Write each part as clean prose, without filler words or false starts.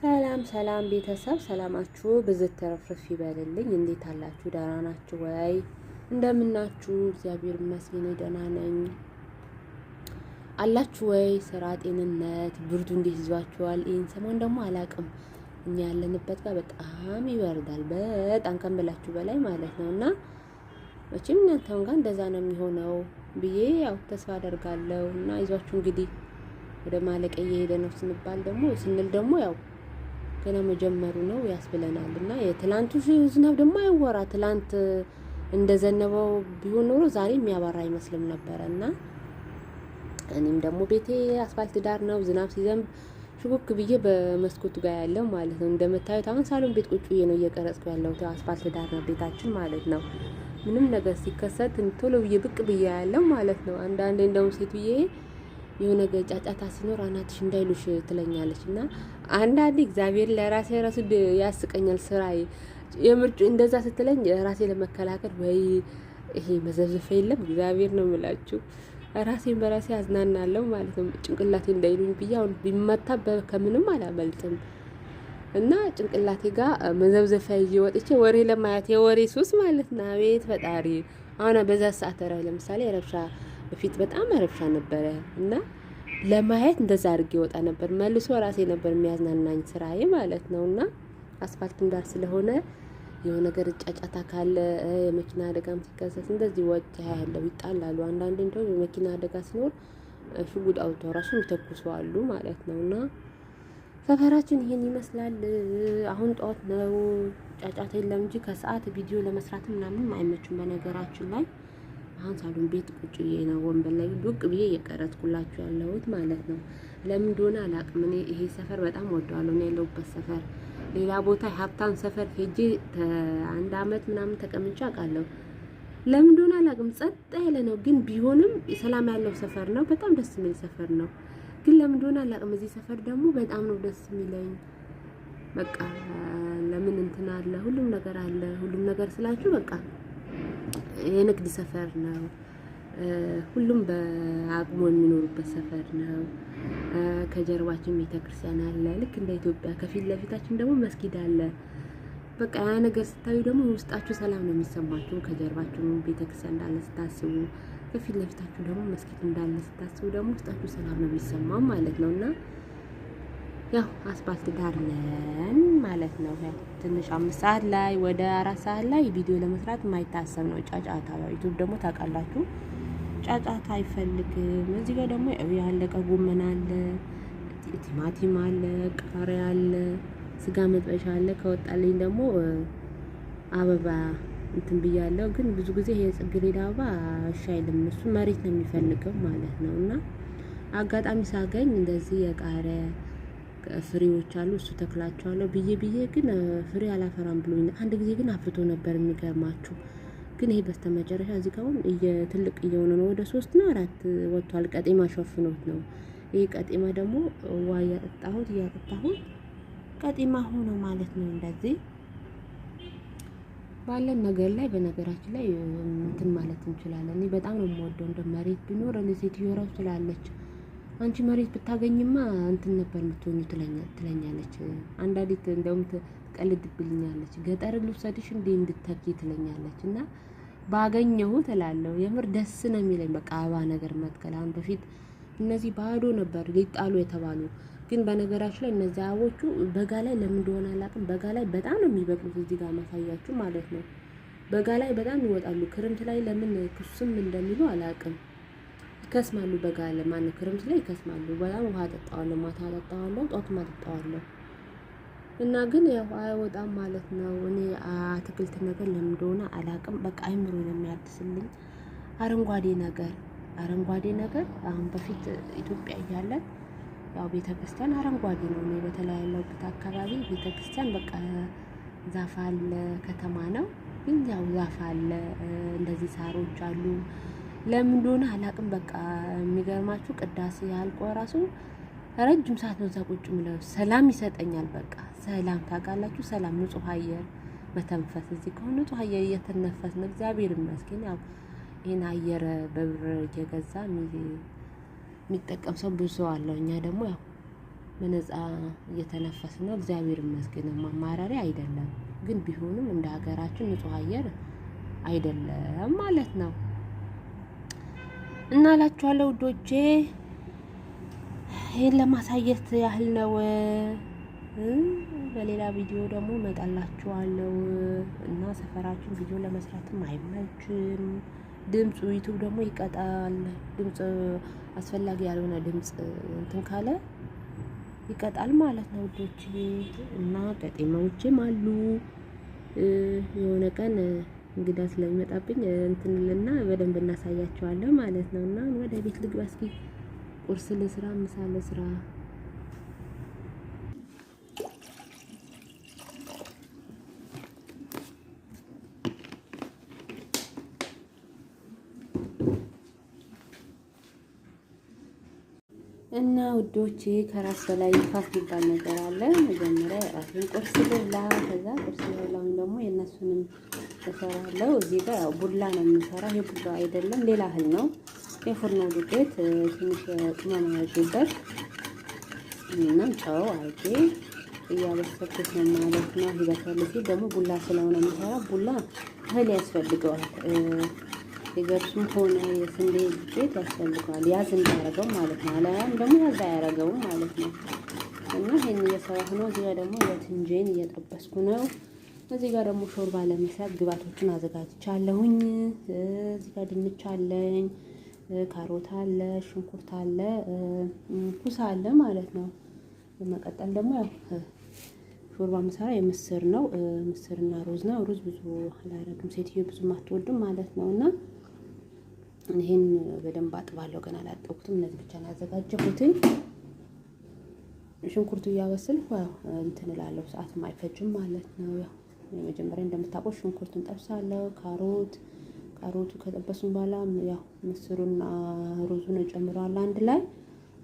ሰላም ሰላም ቤተሰብ ሰላማችሁ ብዝት ተረፍርፍ ይበልልኝ። እንዴት አላችሁ? ደህና ናችሁ ወይ? እንደምናችሁ? እግዚአብሔር ይመስገን ደህና ነኝ። አላችሁ ወይ? ስራ፣ ጤንነት፣ ብርዱ እንዴት ይዟችኋል? ይህን ሰሞን ደግሞ አላቅም እኛ ያለንበት ጋር በጣም ይበርዳል። በጣም ከምላችሁ በላይ ማለት ነው። እና መቼም እናንተም ጋር እንደዛ ነው የሚሆነው ብዬ ያው ተስፋ አደርጋለሁ። እና ይዟችሁ እንግዲህ ወደ ማለቂያ እየሄደ ነው ስንል ደግሞ ያው ገና መጀመሩ ነው ያስብለናል። እና የትላንቱ ዝናብ ደግሞ አይወራ። ትላንት እንደዘነበው ቢሆን ኖሮ ዛሬ የሚያባራ አይመስልም ነበረ። እና እኔም ደግሞ ቤቴ አስፋልት ዳር ነው። ዝናብ ሲዘንብ ሽጉክ ብዬ በመስኮቱ ጋር ያለው ማለት ነው። እንደምታዩት አሁን ሳሎን ቤት ቁጭ ብዬ ነው እየቀረጽኩ ያለሁት። አስፋልት ዳር ነው ቤታችን ማለት ነው። ምንም ነገር ሲከሰት ቶሎ ብዬ ብቅ ብዬ ያለው ማለት ነው። አንዳንዴ እንደውም ሴትዬ የሆነ ጫጫታ ሲኖር አናትሽ እንዳይሉሽ ትለኛለች። እና አንዳንዴ እግዚአብሔር ለራሴ ራሱ ያስቀኛል ስራዬ የምርጭ እንደዛ ስትለኝ ራሴ ለመከላከል ወይ ይሄ መዘዝፈ የለም እግዚአብሔር ነው የምላችሁ ራሴን በራሴ አዝናናለሁ ማለት ነው። ጭንቅላቴ እንዳይሉኝ ብዬ አሁን ቢመታ ከምንም አላመልጥም። እና ጭንቅላቴ ጋር መዘብዘፊያ ይዤ ወጥቼ ወሬ ለማየት የወሬ ሱስ ማለት ነው። አቤት ፈጣሪ! አሁን በዛ ሰዓት ለምሳሌ ረብሻ በፊት በጣም ረብሻ ነበረ እና ለማየት እንደዛ አድርጌ ወጣ ነበር። መልሶ ራሴ ነበር የሚያዝናናኝ ስራዬ ማለት ነው። እና አስፋልቱም ዳር ስለሆነ የሆነ ነገር ጫጫታ ካለ የመኪና አደጋም ሲከሰት እንደዚህ ወጭ ያለው ይጣላሉ። አንዳንዴ እንደው የመኪና አደጋ ሲኖር ሽጉጥ አውጥተው ራሱ የሚተኩሱ አሉ ማለት ነው። እና ሰፈራችን ይሄን ይመስላል። አሁን ጠዋት ነው ጫጫታ የለም እንጂ ከሰዓት ቪዲዮ ለመስራት ምናምን አይመችም በነገራችን ላይ። አሁን ሳሎን ቤት ቁጭ ብዬ ነው ወንበር ላይ ዱቅ ብዬ እየቀረጽኩላችሁ ያለሁት ማለት ነው። ለምን እንደሆነ አላውቅም። እኔ ይሄ ሰፈር በጣም ወደዋለሁ። እኔ ያለሁበት ሰፈር ሌላ ቦታ ሀብታም ሰፈር ሄጄ አንድ አመት ምናምን ተቀምጬ አውቃለሁ። ለምን እንደሆነ አላውቅም። ጸጥ ያለ ነው ግን ቢሆንም ሰላም ያለው ሰፈር ነው። በጣም ደስ የሚል ሰፈር ነው። ግን ለምን እንደሆነ አላውቅም። እዚህ ሰፈር ደግሞ በጣም ነው ደስ የሚለኝ። በቃ ለምን እንትን አለ፣ ሁሉም ነገር አለ። ሁሉም ነገር ስላችሁ በቃ የንግድ ሰፈር ነው። ሁሉም በአቅሙ የሚኖሩበት ሰፈር ነው። ከጀርባችን ቤተክርስቲያን አለ፣ ልክ እንደ ኢትዮጵያ። ከፊት ለፊታችን ደግሞ መስጊድ አለ። በቃ ያ ነገር ስታዩ ደግሞ ውስጣችሁ ሰላም ነው የሚሰማችሁ። ከጀርባችሁ ቤተክርስቲያን እንዳለ ስታስቡ፣ ከፊት ለፊታችሁ ደግሞ መስጊድ እንዳለ ስታስቡ ደግሞ ውስጣችሁ ሰላም ነው የሚሰማው ማለት ነው። እና ያው አስፋልት ዳር ነን ማለት ነው። ያው ትንሽ 5 ሰዓት ላይ ወደ 4 ሰዓት ላይ ቪዲዮ ለመስራት የማይታሰብ ነው ጫጫታ። ዩቲዩብ ደግሞ ታውቃላችሁ ጫጫታ አይፈልግም። እዚህ ጋር ደግሞ ያለቀ ጎመን አለ፣ ቲማቲም አለ፣ ቃሪያ አለ፣ ስጋ መጥበሻ አለ። ከወጣልኝ ደግሞ አበባ እንትን ብያለሁ። ግን ብዙ ጊዜ ይሄ ጽጌረዳ አበባ እሺ አይልም። እሱ መሬት ነው የሚፈልገው ማለት ነው። እና አጋጣሚ ሳገኝ እንደዚህ የቃሪያ ፍሬዎች አሉ፣ እሱ ተክላቸዋለሁ ብዬ ግን ፍሬ አላፈራም ብሎኝ አንድ ጊዜ ግን አፍርቶ ነበር። የሚገርማችሁ ግን ይሄ በስተመጨረሻ እዚህ ጋር አሁን ትልቅ እየሆነ ነው። ወደ 3 ነው 4 ወጥቷል። ቀጤማ ሸፍኖት ነው። ይሄ ቀጤማ ደግሞ ውሃ እያጠጣሁት ቀጤማ ሆኖ ማለት ነው። እንደዚህ ባለን ነገር ላይ በነገራችን ላይ እንትን ማለት እንችላለን። እኔ በጣም ነው የምወደው። እንደ መሬት ቢኖር እኔ ሴትዮ እራሱ ትላለች አንቺ መሬት ብታገኝማ እንትን ነበር የምትሆኙ ትለኛለች። አንዳንዲት እንደውም ትቀልድብልኛለች። ገጠር ልውሰድሽ እንዴ እንድትተኪ ትለኛለች። እና ባገኘሁ እላለሁ። የምር ደስ ነው የሚለኝ። በቃ አበባ ነገር መትከል። አሁን በፊት እነዚህ ባዶ ነበር ሊጣሉ የተባሉ። ግን በነገራችን ላይ እነዚህ አበቦቹ በጋ ላይ ለምን እንደሆነ አላውቅም፣ በጋ ላይ በጣም ነው የሚበቅሉት። እዚህ ጋር ማሳያችሁ ማለት ነው። በጋ ላይ በጣም ይወጣሉ። ክረምት ላይ ለምን ክሱም እንደሚሉ አላውቅም። ይከስማሉ። በጋ ለማን ክረምት ላይ ይከስማሉ። በጣም ውሃ አጠጣዋለሁ፣ ማታ አጠጣዋለሁ፣ ጧትም አጠጣዋለሁ። እና ግን ያው አይወጣም ማለት ነው። እኔ አትክልት ነገር ለምን እንደሆነ አላውቅም። በቃ አይምሮ ነው የሚያድስልኝ። አረንጓዴ ነገር አሁን በፊት ኢትዮጵያ እያለን ያው ቤተክርስቲያን አረንጓዴ ነው። እኔ በተለያየበት አካባቢ ቤተክርስቲያን በቃ ዛፍ አለ፣ ከተማ ነው ግን ያው ዛፍ አለ፣ እንደዚህ ሳሮች አሉ። ለምን እንደሆነ አላውቅም። በቃ የሚገርማችሁ ቅዳሴ ያልቆ ራሱ ረጅም ሰዓት ነው እዛ ቁጭ ብለው ሰላም ይሰጠኛል። በቃ ሰላም ታውቃላችሁ፣ ሰላም ንጹህ አየር መተንፈስ። እዚህ ከሆነ ንጹህ አየር እየተነፈስን እግዚአብሔር ይመስገን። ያው ይሄን አየር በብር እየገዛ የሚጠቀም ሰው ብዙ ሰው አለው። እኛ ደግሞ ያው በነፃ እየተነፈስን ነው። እግዚአብሔር ይመስገን። ማማራሪ አይደለም ግን ቢሆንም እንደ ሀገራችን ንጹህ አየር አይደለም ማለት ነው። እና እላችኋለሁ ውዶቼ ይሄን ለማሳየት ያህል ነው። በሌላ ቪዲዮ ደግሞ እመጣላችኋለሁ። እና ሰፈራችን ቪዲዮ ለመስራትም አይመችም። ድምፁ ዩቲዩብ ደግሞ ይቀጣል። ድምፅ አስፈላጊ ያልሆነ ድምፅ እንትን ካለ ይቀጣል ማለት ነው ውዶቼ። እና ቀጤማዎችም አሉ። የሆነ ቀን እንግዳ ስለሚመጣብኝ እንትንልና በደንብ እናሳያቸዋለን ማለት ነው። እና ወደ ቤት ልግባ እስኪ ቁርስ ልስራ፣ ምሳ ልስራ። እና ውዶቼ ከራስ በላይ ይፋት የሚባል ነገር አለ። መጀመሪያ ራሴን ቁርስ ልብላ፣ ከዛ ቁርስ ልብላውን ደግሞ የእነሱንም እሰራለሁ። እዚህ ጋር ያው ቡላ ነው የምሰራው። ይሄ ቡላ አይደለም ሌላ እህል ነው። የፉርኖ ዱቄት ትንሽ ቅመም አድርጌበት እና ጨው አድርጌ እያበሰልኩት ነው ማለት ነው። ይበሰል ሲል ደግሞ ቡላ ስለሆነ የምሰራው ቡላ እህል ያስፈልገዋል። የገብሱም ሆነ የስንዴ ዱቄት ያስፈልገዋል ያዝ እንዳያረገው ማለት ነው። አለያም ደግሞ ያዝ አያረገውም ማለት ነው። እና ይሄን እየሰራሁ ነው። እዚህ ጋር ደግሞ የትንጄን እየጠበስኩ ነው። እዚህ ጋር ደግሞ ሾርባ ለመስራት ግብአቶችን አዘጋጅቻለሁኝ። እዚህ ጋር ድንች አለኝ፣ ካሮት አለ፣ ሽንኩርት አለ፣ ኩሳ አለ ማለት ነው። በመቀጠል ደግሞ ያው ሾርባ መሰራ የምስር ነው። ምስርና ሩዝ ነው። ሩዝ ብዙ አላረግም፣ ሴትዮ ብዙ አትወድም ማለት ነው። እና ይሄን በደንብ አጥባለሁ። ገና አላጠብኩትም። እነዚህ ብቻ ነው ያዘጋጀሁትኝ። ሽንኩርቱ እያበስልኩ ያው እንትን እላለሁ። ሰዓትም አይፈጅም ማለት ነው። ያው መጀመሪያ እንደምታውቁት ሽንኩርቱን ጠብሳለሁ። ካሮቱ ከጠበሱን በኋላ ያው ምስሩና ሩዙን እጨምራለሁ አንድ ላይ።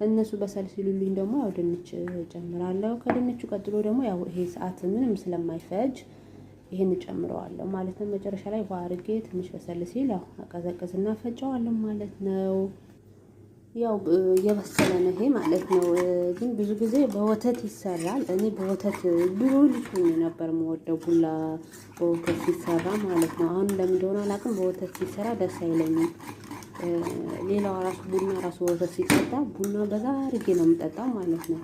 እነሱ በሰል ሲሉልኝ ደግሞ ያው ድንች እጨምራለሁ። ከድንቹ ቀጥሎ ደግሞ ያው ይሄ ሰዓት ምንም ስለማይፈጅ ይሄን እጨምረዋለሁ ማለት ነው። መጨረሻ ላይ ውሃ አድርጌ ትንሽ በሰል ሲል ያው አቀዘቅዝና ፈጨዋለሁ ማለት ነው። ያው የበሰለ ነው ይሄ ማለት ነው። ግን ብዙ ጊዜ በወተት ይሰራል። እኔ በወተት ድሮ ልጅ ሆኜ ነበር የምወደው ቡላ በወተት ሲሰራ ማለት ነው። አሁን ለምን እንደሆነ አላውቅም፣ በወተት ሲሰራ ደስ አይለኝም። ሌላው ራሱ ቡና ራሱ ወተት ሲጠጣ ቡና በዛ አድርጌ ነው የምጠጣው ማለት ነው።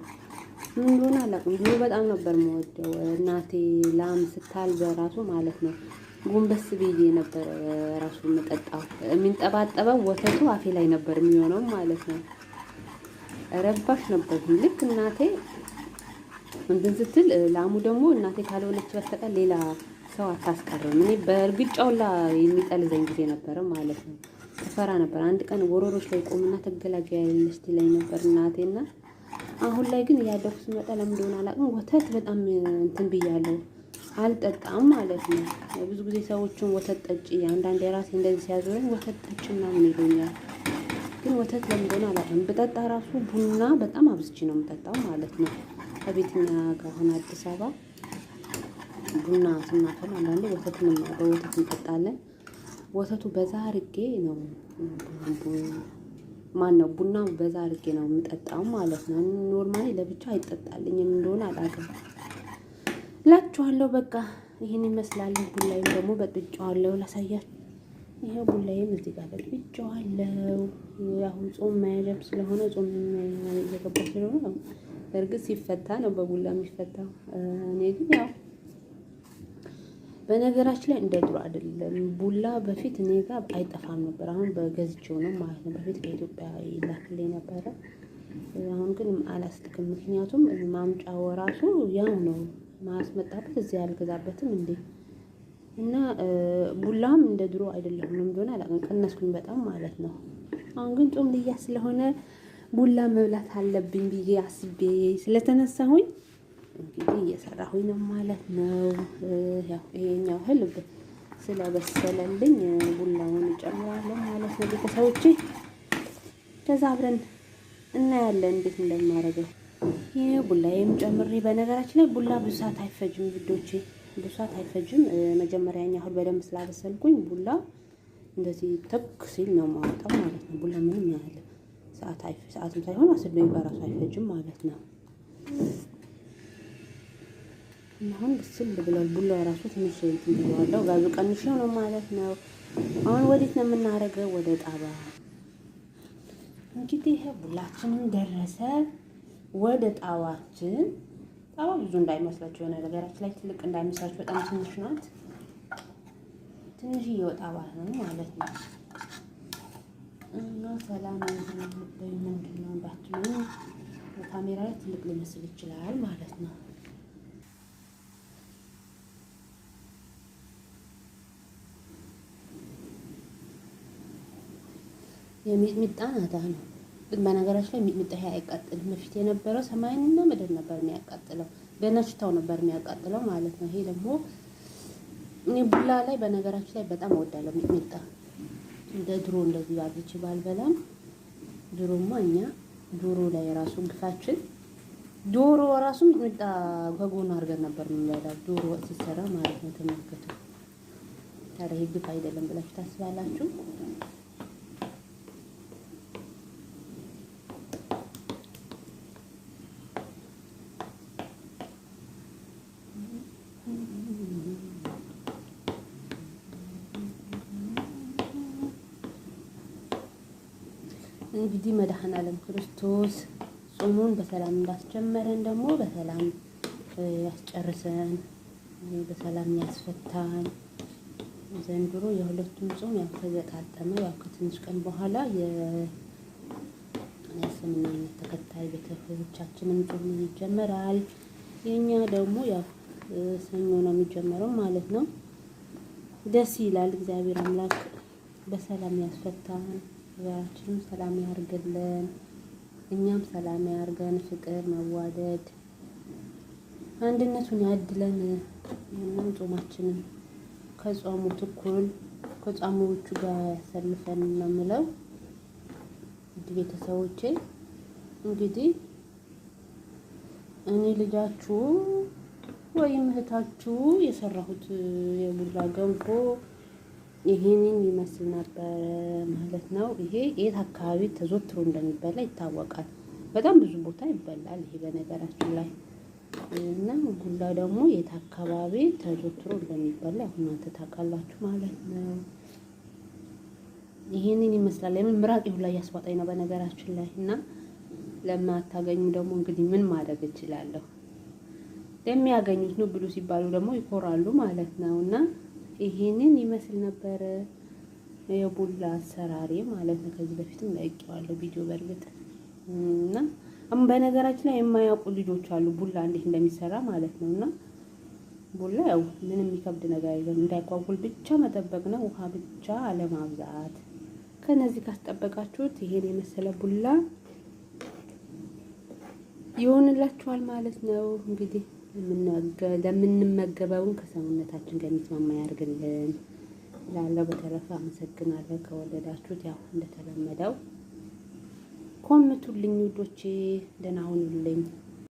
ምን እንደሆነ አላውቅም። ድሮ በጣም ነበር የምወደው። እናቴ ላም ስታልብ ራሱ ማለት ነው ጎንበስ ብዬ ነበር ራሱ የምጠጣው። የሚንጠባጠበው ወተቱ አፌ ላይ ነበር የሚሆነው ማለት ነው። ረባሽ ነበር። ልክ እናቴ እንትን ስትል ላሙ ደግሞ እናቴ ካልሆነች በስተቀር ሌላ ሰው አታስቀርም። እኔ በእርግጫውላ የሚጠልዘኝ ጊዜ ነበር ማለት ነው። ተፈራ ነበር። አንድ ቀን ወሮሮች ላይ ቆምና ተገላገያለች ትለኝ ነበር እናቴና። አሁን ላይ ግን እያደኩ ስመጣ ለምን እንደሆነ አላውቅም ወተት በጣም እንትን ብያለሁ፣ አልጠጣም ማለት ነው። ብዙ ጊዜ ሰዎችን ወተት ጠጪ፣ አንዳንድ የራሴ እንደዚህ ሲያዞረኝ ወተት ጠጪ ምናምን ይሉኛል። ግን ወተት ለምን እንደሆነ አላውቅም። ብጠጣ ራሱ ቡና በጣም አብዝቼ ነው የምጠጣው ማለት ነው። ከቤትኛ ጋር ሆነ አዲስ አበባ ቡና ስናፈላ አንዳንዴ ወተትንም በወተት እንጠጣለን። ወተቱ በዛ አድርጌ ነው ቡና በዛ አድርጌ ነው የምጠጣው ማለት ነው። ኖርማሊ ለብቻ አይጠጣልኝም እንደሆነ አላውቅም እላችኋለሁ። በቃ ይሄን ይመስላል። ቡላይም ደግሞ በጥጫዋለሁ ላሳያችሁ። ይሄ ቡላይም እዚህ ጋር በጥጫዋለሁ። አሁን ጾም መያዣም ስለሆነ ጾም እየገባ ስለሆነ በእርግጥ ሲፈታ ነው በቡላ የሚፈታው። እኔ ግን ያው በነገራችን ላይ እንደ ድሮ አይደለም። ቡላ በፊት እኔ ጋር አይጠፋም ነበር። አሁን በገዝቼው ነው ማለት ነው። በፊት ከኢትዮጵያ ይላክልኝ ነበረ። አሁን ግን አላስልክም። ምክንያቱም ማምጫው ራሱ ያው ነው ማስመጣበት እዚህ ያልገዛበትም እንዴ። እና ቡላም እንደ ድሮ አይደለም ነው እንደሆነ አላውቅም። ቀነስኩኝ በጣም ማለት ነው። አሁን ግን ጾም ልያ ስለሆነ ቡላ መብላት አለብኝ ብዬ አስቤ ስለተነሳሁኝ እንግዲህ እየሰራሁኝ ነው ማለት ነው። ያው ይሄኛው እህል ስለበሰለልኝ ቡላውን እጨምራለሁ ማለት ነው ቤተሰቦቼ። ከዛ አብረን እናያለን እንዴት እንደማደርገው። ይሄ ቡላዬም ጨምሬ፣ በነገራችን ላይ ቡላ ብዙ ሰዓት አይፈጅም ውዶቼ፣ ብዙ ሰዓት አይፈጅም። መጀመሪያ እህል በደንብ ስላበሰልኩኝ ቡላ እንደዚህ ተክ ሲል ነው የማወጣው ማለት ነው። ቡላ ምንም ያህል ሰዓትም ሳይሆን 10 ደቂቃ ራሱ አይፈጅም ማለት ነው። አሁን ብስል ብሏል። ቡላው ራሱ ትንሽ እንትን ብሏል። ጋዙ ቀንሼው ነው ማለት ነው። አሁን ወዴት ነው የምናደርገው? ወደ ጣባ። እንግዲህ ይሄ ቡላችንን ደረሰ። ወደ ጣዋችን። ጣዋ ብዙ እንዳይመስላችሁ የሆነ ነገራችን ላይ ትልቅ እንዳይመስላችሁ፣ በጣም ትንሽ ናት። ትንሽዬ ጣባ ነው ማለት ነው። እና ሰላም ይሁን። ምንድን ነው ባትሉ በካሜራ ላይ ትልቅ ሊመስል ይችላል ማለት ነው። የሚጥሚጣ ናታ ነው። በነገራችን ላይ ሚጥሚጣ ይሄ አይቃጥልም። በፊት የነበረው ሰማይና ምድር ነበር የሚያቃጥለው፣ በነሽታው ነበር የሚያቃጥለው ማለት ነው። ይሄ ደግሞ እኔ ቡላ ላይ በነገራችን ላይ በጣም እወዳለሁ ሚጥሚጣ። እንደ ድሮ እንደዚህ ባልች ባልበላም፣ ድሮማ እኛ ዶሮ ላይ ራሱ ግፋችን ዶሮ ራሱ ሚጥሚጣ ከጎኑ አድርገን ነበር የምንበላው፣ ዶሮ ወጥ ሲሰራ ማለት ነው። ተመልከቱ። ታዲያ ይሄ ግፍ አይደለም ብላችሁ ታስባላችሁ? እንግዲህ መድኃኔዓለም ክርስቶስ ጾሙን በሰላም እንዳስጀመረን ደግሞ በሰላም ያስጨርሰን፣ በሰላም ያስፈታን። ዘንድሮ የሁለቱም ጾም ያው ተገጣጠመ። ያው ከትንሽ ቀን በኋላ የእስልምና እምነት ተከታይ ቤተሰቦቻችንም ጾም ይጀመራል። የኛ ደግሞ ያው ሰኞ ነው የሚጀመረው ማለት ነው። ደስ ይላል። እግዚአብሔር አምላክ በሰላም ያስፈታን። ሀገራችንም ሰላም ያርግልን፣ እኛም ሰላም ያርገን። ፍቅር፣ መዋደድ፣ አንድነቱን ያድለን። እናም ጾማችንን ከጾሙት እኩል ከጾሙዎቹ ጋር ያሰልፈን ነው የምለው። ቤተሰቦቼ እንግዲህ እኔ ልጃችሁ ወይም እህታችሁ የሰራሁት የቡላ ገንፎ ይሄንን ይመስል ነበር ማለት ነው። ይሄ የት አካባቢ ተዘወትሮ እንደሚበላ ይታወቃል። በጣም ብዙ ቦታ ይበላል ይሄ በነገራችን ላይ እና ቡላ ደግሞ የት አካባቢ ተዘወትሮ እንደሚበላ አሁን እናንተ ታውቃላችሁ ማለት ነው። ይሄንን ይመስላል። ለምን ምራቅ ሁላ እያስዋጣኝ ነው በነገራችን ላይ እና ለማታገኙ ደግሞ እንግዲህ ምን ማድረግ እችላለሁ? ለሚያገኙት ነው ብሉ ሲባሉ ደግሞ ይኮራሉ ማለት ነው እና ይሄንን ይመስል ነበር የቡላ አሰራሬ ማለት ነው። ከዚህ በፊትም ለቅቄዋለሁ ቪዲዮ በእርግጥ እና በነገራችን ላይ የማያውቁ ልጆች አሉ ቡላ እንዴት እንደሚሰራ ማለት ነው። እና ቡላ ያው ምንም የሚከብድ ነገር የለም። እንዳይጓጉል ብቻ መጠበቅ ነው። ውሃ ብቻ አለማብዛት። ከነዚህ ካስጠበቃችሁት ይሄን የመሰለ ቡላ ይሆንላችኋል ማለት ነው። እንግዲህ ለምንመገበውን ከሰውነታችን ጋር የሚስማማ ያርግልን እላለሁ። በተረፈ አመሰግናለሁ። ከወደዳችሁት ያው እንደተለመደው ኮምቱልኝ ውዶቼ፣ ደህና ሁኑልኝ።